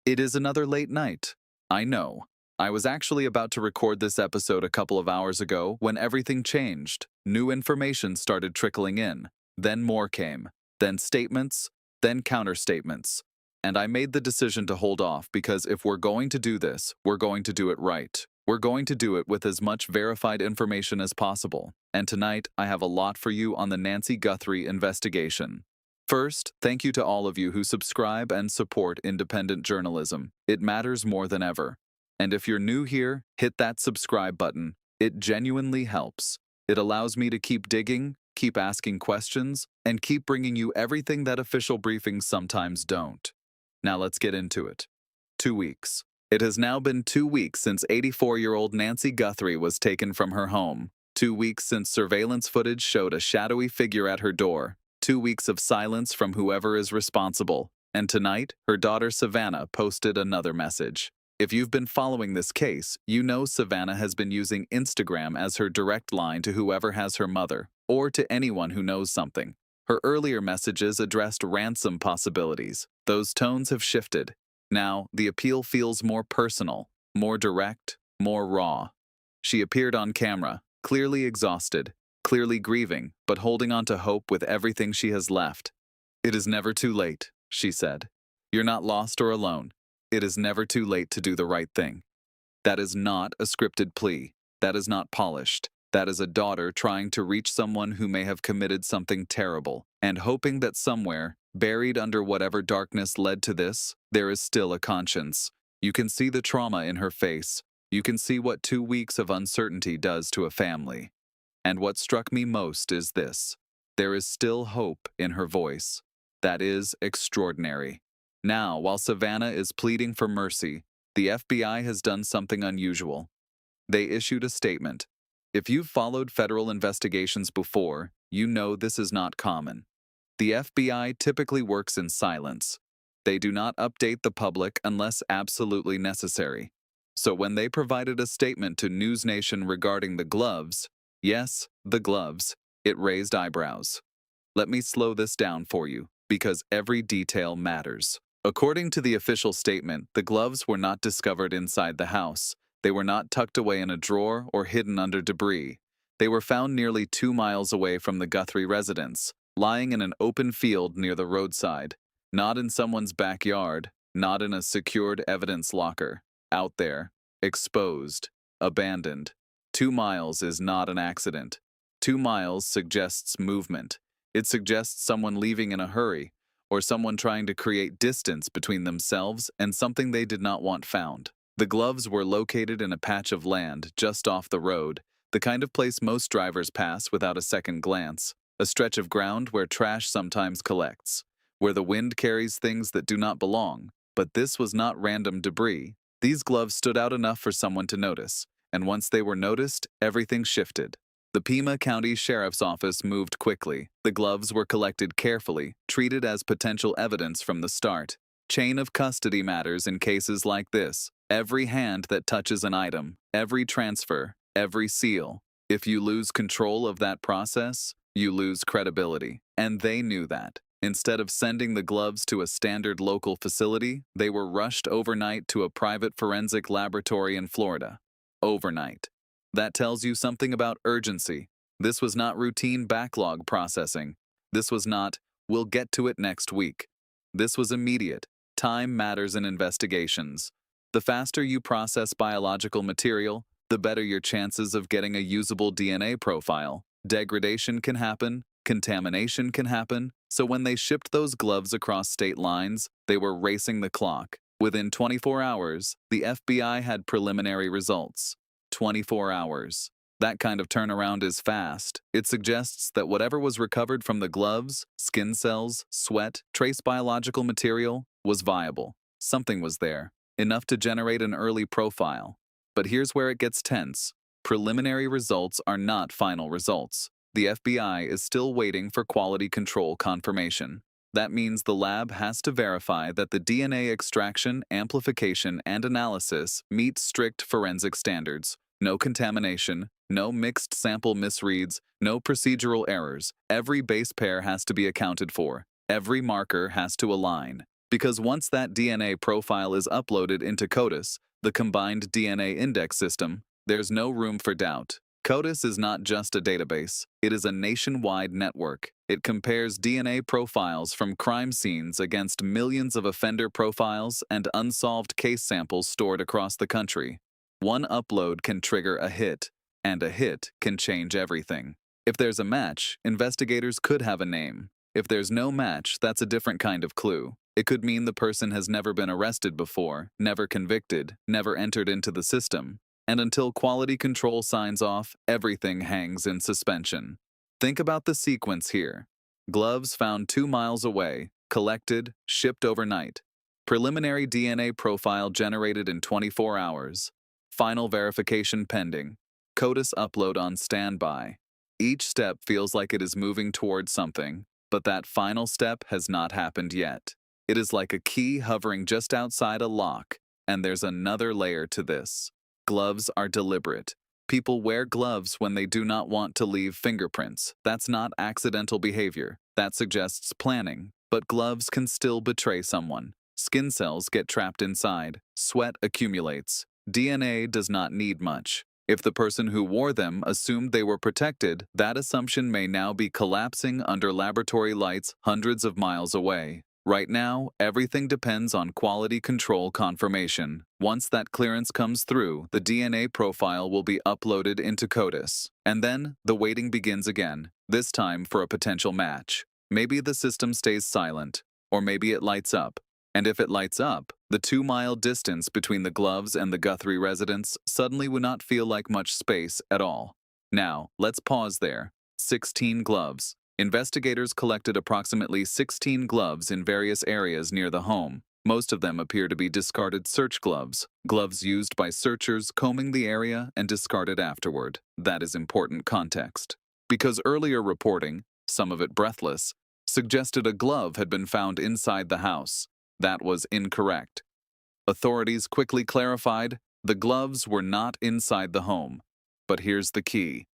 It is another late night. I know. I was actually about to record this episode a couple of hours ago when everything changed. New information started trickling in. Then more came. Then statements. Then counterstatements. And I made the decision to hold off because if we're going to do this, we're going to do it right. We're going to do it with as much verified information as possible. And tonight, I have a lot for you on the Nancy Guthrie investigation. First, thank you to all of you who subscribe and support independent journalism. It matters more than ever. And if you're new here, hit that subscribe button. It genuinely helps. It allows me to keep digging, keep asking questions, and keep bringing you everything that official briefings sometimes don't. Now let's get into it. 2 weeks. It has now been 2 weeks since 84-year-old Nancy Guthrie was taken from her home. 2 weeks since surveillance footage showed a shadowy figure at her door. 2 weeks of silence from whoever is responsible. And tonight, her daughter Savannah posted another message. If you've been following this case, you know Savannah has been using Instagram as her direct line to whoever has her mother, or to anyone who knows something. Her earlier messages addressed ransom possibilities. Those tones have shifted. Now, the appeal feels more personal, more direct, more raw. She appeared on camera, clearly exhausted, clearly grieving, but holding on to hope with everything she has left. "It is never too late," she said. "You're not lost or alone. It is never too late to do the right thing." That is not a scripted plea. That is not polished. That is a daughter trying to reach someone who may have committed something terrible, and hoping that somewhere, buried under whatever darkness led to this, there is still a conscience. You can see the trauma in her face. You can see what 2 weeks of uncertainty does to a family. And what struck me most is this. There is still hope in her voice. That is extraordinary. Now, while Savannah is pleading for mercy, the FBI has done something unusual. They issued a statement. If you've followed federal investigations before, you know this is not common. The FBI typically works in silence. They do not update the public unless absolutely necessary. So when they provided a statement to NewsNation regarding the gloves, yes, the gloves, it raised eyebrows. Let me slow this down for you, because every detail matters. According to the official statement, the gloves were not discovered inside the house. They were not tucked away in a drawer or hidden under debris. They were found nearly 2 miles away from the Guthrie residence, lying in an open field near the roadside. Not in someone's backyard, not in a secured evidence locker. Out there, exposed, abandoned. 2 miles is not an accident. 2 miles suggests movement. It suggests someone leaving in a hurry, or someone trying to create distance between themselves and something they did not want found. The gloves were located in a patch of land just off the road, the kind of place most drivers pass without a second glance, a stretch of ground where trash sometimes collects, where the wind carries things that do not belong. But this was not random debris. These gloves stood out enough for someone to notice, and once they were noticed, everything shifted. The Pima County Sheriff's office moved quickly. The gloves were collected carefully, treated as potential evidence from the start. Chain of custody matters in cases like this. Every hand that touches an item, every transfer, every seal. If you lose control of that process, you lose credibility. And they knew that. Instead of sending the gloves to a standard local facility, they were rushed overnight to a private forensic laboratory in Florida. Overnight. That tells you something about urgency. This was not routine backlog processing. This was not, "we'll get to it next week." This was immediate. Time matters in investigations. The faster you process biological material, the better your chances of getting a usable DNA profile. Degradation can happen, contamination can happen, so when they shipped those gloves across state lines, they were racing the clock. Within 24 hours, the FBI had preliminary results. 24 hours. That kind of turnaround is fast. It suggests that whatever was recovered from the gloves, skin cells, sweat, trace biological material, was viable. Something was there, enough to generate an early profile. But here's where it gets tense. Preliminary results are not final results. The FBI is still waiting for quality control confirmation. That means the lab has to verify that the DNA extraction, amplification, and analysis meet strict forensic standards. No contamination, no mixed sample misreads, no procedural errors. Every base pair has to be accounted for. Every marker has to align. Because once that DNA profile is uploaded into CODIS, the combined DNA index system, there's no room for doubt. CODIS is not just a database, it is a nationwide network. It compares DNA profiles from crime scenes against millions of offender profiles and unsolved case samples stored across the country. One upload can trigger a hit, and a hit can change everything. If there's a match, investigators could have a name. If there's no match, that's a different kind of clue. It could mean the person has never been arrested before, never convicted, never entered into the system. And until quality control signs off, everything hangs in suspension. Think about the sequence here. Gloves found 2 miles away, collected, shipped overnight. Preliminary DNA profile generated in 24 hours. Final verification pending. CODIS upload on standby. Each step feels like it is moving towards something, but that final step has not happened yet. It is like a key hovering just outside a lock, and there's another layer to this. Gloves are deliberate. People wear gloves when they do not want to leave fingerprints. That's not accidental behavior. That suggests planning. But gloves can still betray someone. Skin cells get trapped inside. Sweat accumulates. DNA does not need much. If the person who wore them assumed they were protected, that assumption may now be collapsing under laboratory lights hundreds of miles away. Right now, everything depends on quality control confirmation. Once that clearance comes through, the DNA profile will be uploaded into CODIS. And then, the waiting begins again, this time for a potential match. Maybe the system stays silent, or maybe it lights up. And if it lights up, the 2-mile distance between the gloves and the Guthrie residence suddenly would not feel like much space at all. Now, let's pause there. 16 gloves. Investigators collected approximately 16 gloves in various areas near the home. Most of them appear to be discarded search gloves, gloves used by searchers combing the area and discarded afterward. That is important context. Because earlier reporting, some of it breathless, suggested a glove had been found inside the house. That was incorrect. Authorities quickly clarified the gloves were not inside the home. But here's the key.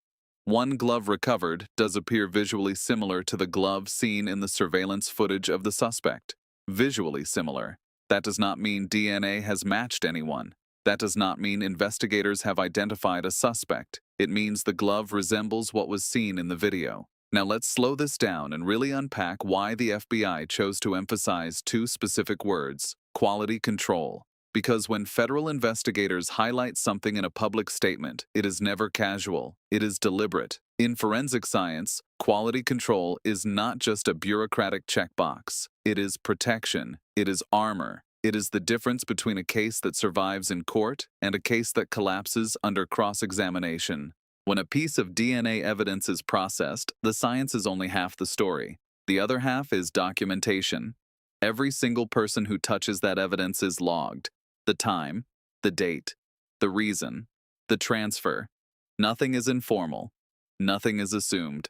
One glove recovered does appear visually similar to the glove seen in the surveillance footage of the suspect. Visually similar. That does not mean DNA has matched anyone. That does not mean investigators have identified a suspect. It means the glove resembles what was seen in the video. Now let's slow this down and really unpack why the FBI chose to emphasize 2 specific words: quality control. Because when federal investigators highlight something in a public statement, it is never casual, it is deliberate. In forensic science, quality control is not just a bureaucratic checkbox. It is protection, it is armor. It is the difference between a case that survives in court and a case that collapses under cross-examination. When a piece of DNA evidence is processed, the science is only half the story. The other half is documentation. Every single person who touches that evidence is logged. The time, the date, the reason, the transfer. Nothing is informal. Nothing is assumed.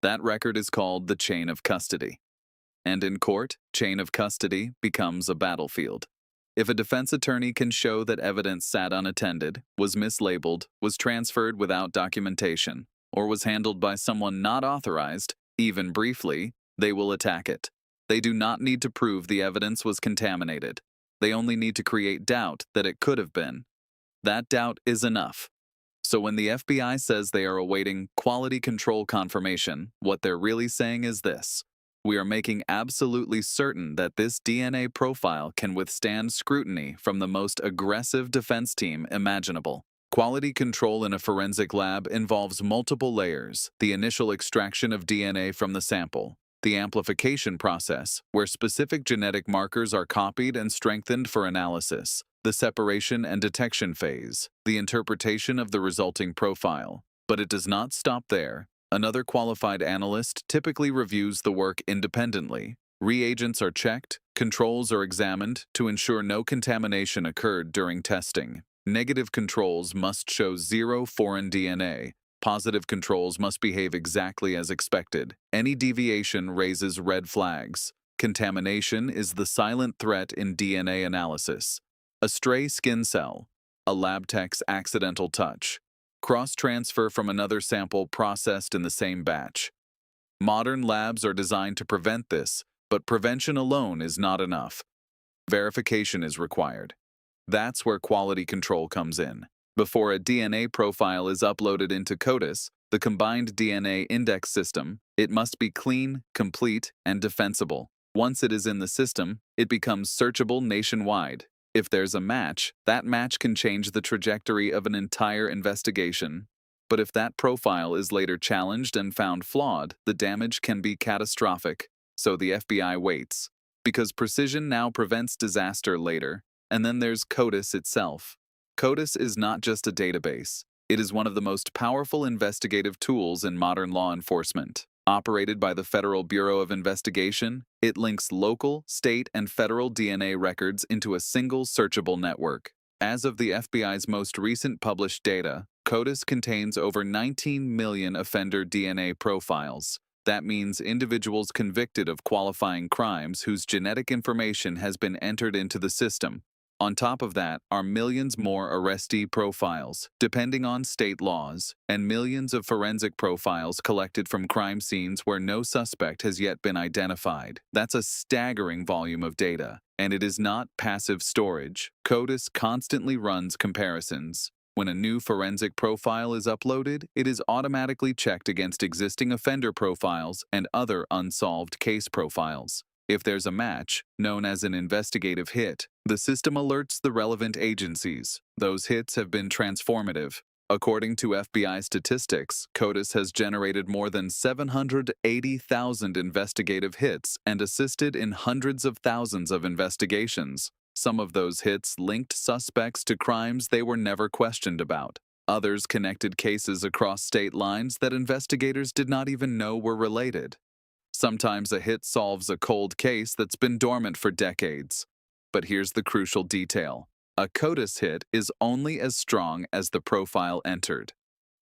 That record is called the chain of custody. And in court, chain of custody becomes a battlefield. If a defense attorney can show that evidence sat unattended, was mislabeled, was transferred without documentation, or was handled by someone not authorized, even briefly, they will attack it. They do not need to prove the evidence was contaminated. They only need to create doubt that it could have been. That doubt is enough. So when the FBI says they are awaiting quality control confirmation, what they're really saying is this: we are making absolutely certain that this DNA profile can withstand scrutiny from the most aggressive defense team imaginable. Quality control in a forensic lab involves multiple layers: the initial extraction of DNA from the sample, the amplification process, where specific genetic markers are copied and strengthened for analysis, the separation and detection phase, the interpretation of the resulting profile. But it does not stop there. Another qualified analyst typically reviews the work independently. Reagents are checked, controls are examined to ensure no contamination occurred during testing. Negative controls must show 0 foreign DNA. Positive controls must behave exactly as expected. Any deviation raises red flags. Contamination is the silent threat in DNA analysis. A stray skin cell, a lab tech's accidental touch, cross-transfer from another sample processed in the same batch. Modern labs are designed to prevent this, but prevention alone is not enough. verification is required. That's where quality control comes in. Before a DNA profile is uploaded into CODIS, the combined DNA index system, it must be clean, complete, and defensible. Once it is in the system, it becomes searchable nationwide. If there's a match, that match can change the trajectory of an entire investigation. But if that profile is later challenged and found flawed, the damage can be catastrophic. So the FBI waits. Because precision now prevents disaster later. And then there's CODIS itself. CODIS is not just a database. It is one of the most powerful investigative tools in modern law enforcement. Operated by the Federal Bureau of Investigation, it links local, state, and federal DNA records into a single searchable network. As of the FBI's most recent published data, CODIS contains over 19 million offender DNA profiles. That means individuals convicted of qualifying crimes whose genetic information has been entered into the system. On top of that are millions more arrestee profiles, depending on state laws, and millions of forensic profiles collected from crime scenes where no suspect has yet been identified. That's a staggering volume of data, and it is not passive storage. CODIS constantly runs comparisons. When a new forensic profile is uploaded, it is automatically checked against existing offender profiles and other unsolved case profiles. If there's a match, known as an investigative hit, the system alerts the relevant agencies. Those hits have been transformative. According to FBI statistics, CODIS has generated more than 780,000 investigative hits and assisted in hundreds of thousands of investigations. Some of those hits linked suspects to crimes they were never questioned about. Others connected cases across state lines that investigators did not even know were related. Sometimes a hit solves a cold case that's been dormant for decades. But here's the crucial detail. A CODIS hit is only as strong as the profile entered.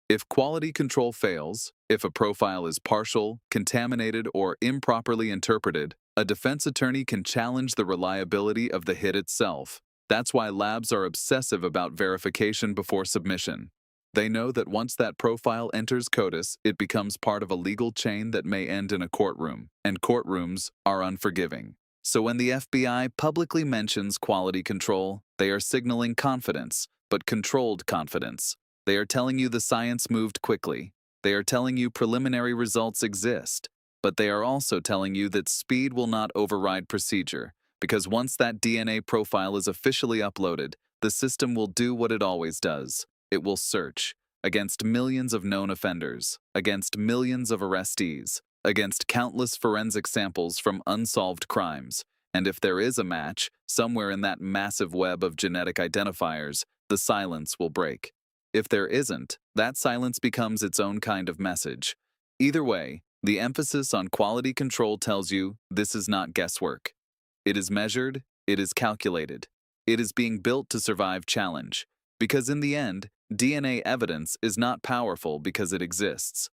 If quality control fails, if a profile is partial, contaminated, or improperly interpreted, a defense attorney can challenge the reliability of the hit itself. That's why labs are obsessive about verification before submission. They know that once that profile enters CODIS, it becomes part of a legal chain that may end in a courtroom, and courtrooms are unforgiving. So when the FBI publicly mentions quality control, they are signaling confidence, but controlled confidence. They are telling you the science moved quickly. They are telling you preliminary results exist, but they are also telling you that speed will not override procedure, because once that DNA profile is officially uploaded, the system will do what it always does. It will search against millions of known offenders, against millions of arrestees, against countless forensic samples from unsolved crimes. And if there is a match, somewhere in that massive web of genetic identifiers, the silence will break. If there isn't, that silence becomes its own kind of message. Either way, the emphasis on quality control tells you this is not guesswork. It is measured, it is calculated. It is being built to survive challenge. Because in the end, DNA evidence is not powerful because it exists.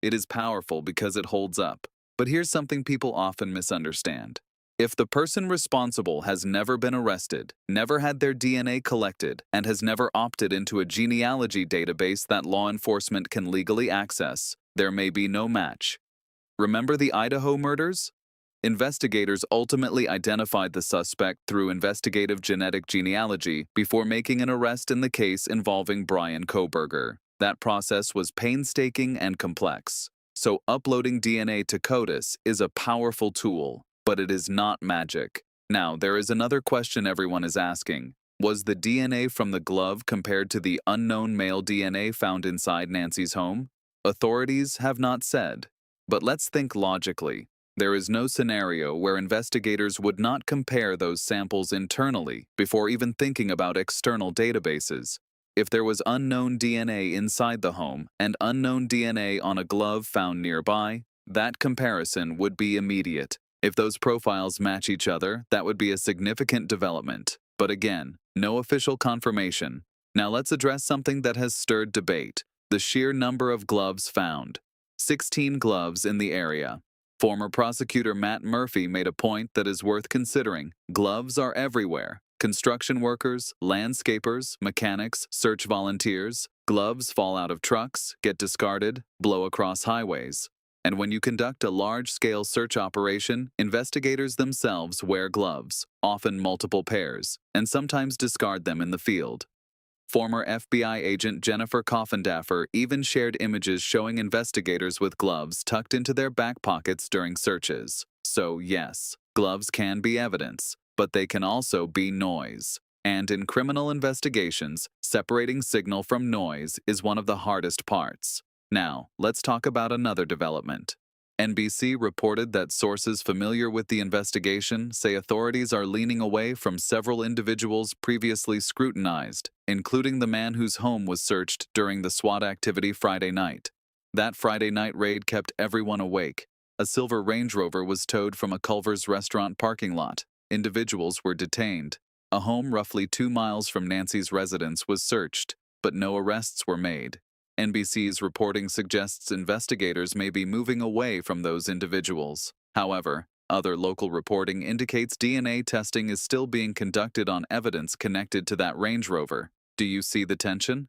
It is powerful because it holds up. But here's something people often misunderstand. If the person responsible has never been arrested, never had their DNA collected, and has never opted into a genealogy database that law enforcement can legally access, there may be no match. Remember the Idaho murders? Investigators ultimately identified the suspect through investigative genetic genealogy before making an arrest in the case involving Brian Kohberger. That process was painstaking and complex. So uploading DNA to CODIS is a powerful tool, but it is not magic. Now, there is another question everyone is asking. Was the DNA from the glove compared to the unknown male DNA found inside Nancy's home? Authorities have not said. But let's think logically. There is no scenario where investigators would not compare those samples internally before even thinking about external databases. If there was unknown DNA inside the home and unknown DNA on a glove found nearby, that comparison would be immediate. If those profiles match each other, that would be a significant development. But again, no official confirmation. Now let's address something that has stirred debate: the sheer number of gloves found. 16 gloves in the area. Former prosecutor Matt Murphy made a point that is worth considering. Gloves are everywhere. Construction workers, landscapers, mechanics, search volunteers. Gloves fall out of trucks, get discarded, blow across highways. And when you conduct a large-scale search operation, investigators themselves wear gloves, often multiple pairs, and sometimes discard them in the field. Former FBI agent Jennifer Coffindaffer even shared images showing investigators with gloves tucked into their back pockets during searches. So yes, gloves can be evidence, but they can also be noise. And in criminal investigations, separating signal from noise is one of the hardest parts. Now, let's talk about another development. NBC reported that sources familiar with the investigation say authorities are leaning away from several individuals previously scrutinized, including the man whose home was searched during the SWAT activity Friday night. That Friday night raid kept everyone awake. A silver Range Rover was towed from a Culver's restaurant parking lot. Individuals were detained. A home roughly 2 miles from Nancy's residence was searched, but no arrests were made. NBC's reporting suggests investigators may be moving away from those individuals. However, other local reporting indicates DNA testing is still being conducted on evidence connected to that Range Rover. Do you see the tension?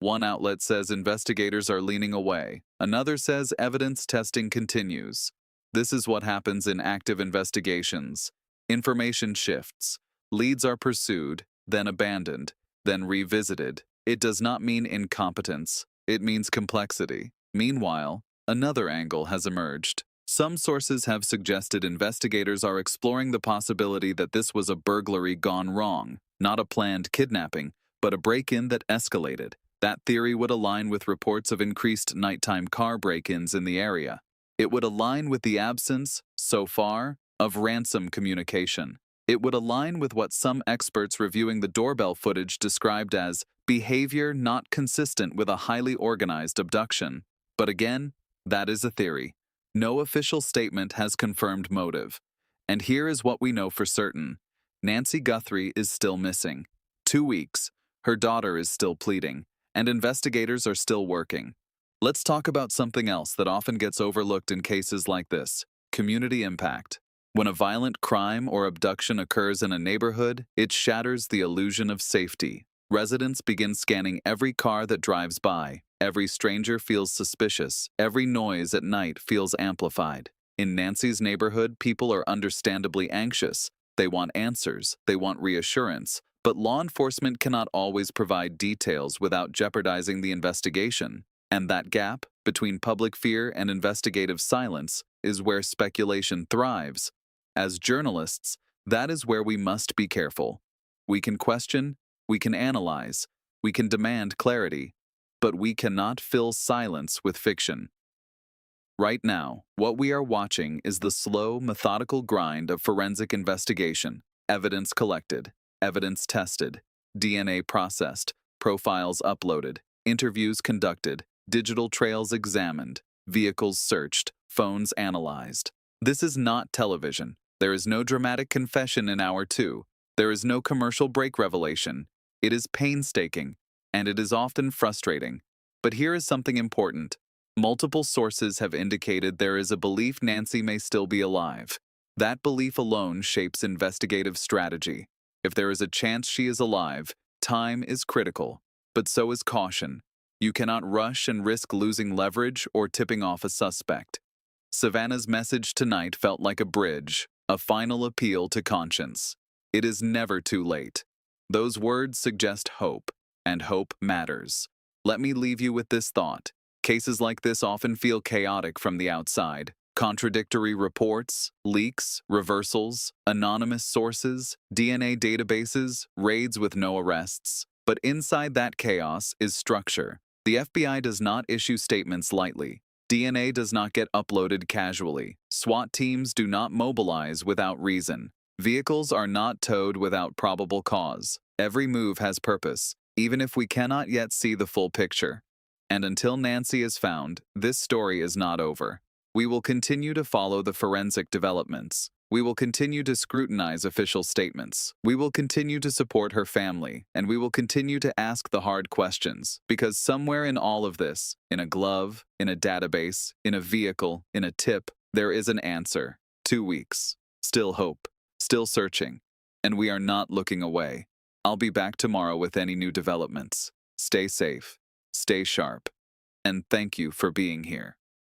One outlet says investigators are leaning away. Another says evidence testing continues. This is what happens in active investigations. Information shifts. Leads are pursued, then abandoned, then revisited. It does not mean incompetence. It means complexity. Meanwhile, another angle has emerged. Some sources have suggested investigators are exploring the possibility that this was a burglary gone wrong, not a planned kidnapping, but a break-in that escalated. That theory would align with reports of increased nighttime car break-ins in the area. It would align with the absence, so far, of ransom communication. It would align with what some experts reviewing the doorbell footage described as behavior not consistent with a highly organized abduction. But again, that is a theory. No official statement has confirmed motive. And here is what we know for certain. Nancy Guthrie is still missing. 2 weeks. Her daughter is still pleading. And investigators are still working. Let's talk about something else that often gets overlooked in cases like this: community impact. When a violent crime or abduction occurs in a neighborhood, it shatters the illusion of safety. Residents begin scanning every car that drives by. Every stranger feels suspicious. Every noise at night feels amplified. In Nancy's neighborhood, people are understandably anxious. They want answers. They want reassurance. But law enforcement cannot always provide details without jeopardizing the investigation. And that gap between public fear and investigative silence is where speculation thrives. As journalists, that is where we must be careful. We can question, we can analyze, we can demand clarity, but we cannot fill silence with fiction. Right now, what we are watching is the slow, methodical grind of forensic investigation. Evidence collected, evidence tested, DNA processed, profiles uploaded, interviews conducted, digital trails examined, vehicles searched, phones analyzed. This is not television. There is no dramatic confession in hour 2. There is no commercial break revelation. It is painstaking, and it is often frustrating. But here is something important. Multiple sources have indicated there is a belief Nancy may still be alive. That belief alone shapes investigative strategy. If there is a chance she is alive, time is critical, but so is caution. You cannot rush and risk losing leverage or tipping off a suspect. Savannah's message tonight felt like a bridge, a final appeal to conscience. It is never too late. Those words suggest hope, and hope matters. Let me leave you with this thought. Cases like this often feel chaotic from the outside. Contradictory reports, leaks, reversals, anonymous sources, DNA databases, raids with no arrests. But inside that chaos is structure. The FBI does not issue statements lightly. DNA does not get uploaded casually. SWAT teams do not mobilize without reason. Vehicles are not towed without probable cause. Every move has purpose, even if we cannot yet see the full picture. And until Nancy is found, this story is not over. We will continue to follow the forensic developments. We will continue to scrutinize official statements. We will continue to support her family, and we will continue to ask the hard questions, because somewhere in all of this, in a glove, in a database, in a vehicle, in a tip, there is an answer. 2 weeks. Still hope. Still searching. And we are not looking away. I'll be back tomorrow with any new developments. Stay safe. Stay sharp. And thank you for being here.